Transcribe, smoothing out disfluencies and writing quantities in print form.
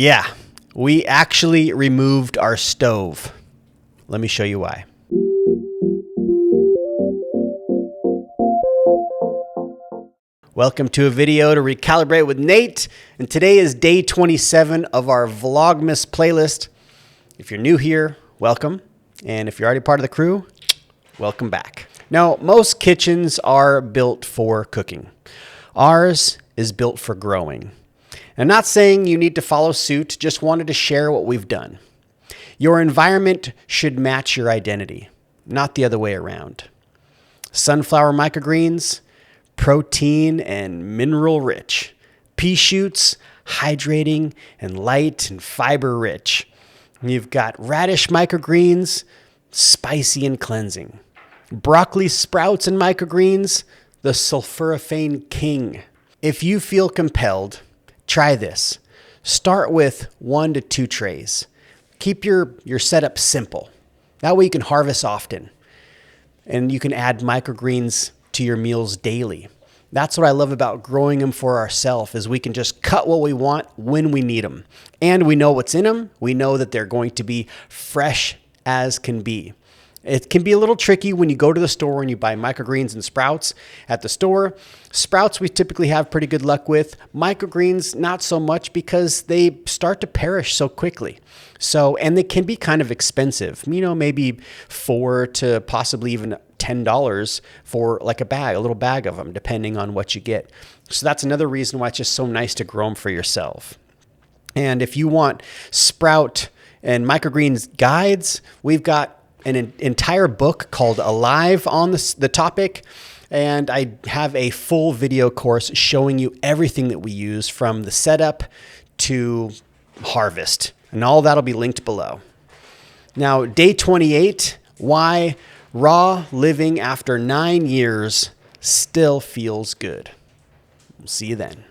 Yeah, we actually removed our stove. Let me show you why. Welcome to a video to recalibrate with Nate, and today is day 27 of our VlogMass playlist. If you're new here, welcome, and if you're already part of the crew, welcome back. Now, most kitchens are built for cooking. Ours is built for growing. I'm not saying you need to follow suit, just wanted to share what we've done. Your environment should match your identity, not the other way around. Sunflower microgreens, protein and mineral rich. Pea shoots, hydrating and light and fiber rich. You've got radish microgreens, spicy and cleansing. Broccoli sprouts and microgreens, the sulforaphane king. If you feel compelled, try this. Start with 1 to 2 trays. Keep your setup simple. That way you can harvest often. And you can add microgreens to your meals daily. That's what I love about growing them for ourselves, is we can just cut what we want when we need them. And we know what's in them. We know that they're going to be fresh as can be. It can be a little tricky when you go to the store and you buy microgreens and sprouts at the store. Sprouts we typically have pretty good luck with. Microgreens, not so much, because they start to perish so quickly. And they can be kind of expensive, maybe $4 to possibly even $10 for like a little bag of them, depending on what you get. So that's another reason why it's just so nice to grow them for yourself. And if you want sprout and microgreens guides, we've got an entire book called Alive on the topic. And I have a full video course showing you everything that we use from the setup to harvest. And all that'll be linked below. Now, day 28, why raw living after 9 years still feels good. We'll see you then.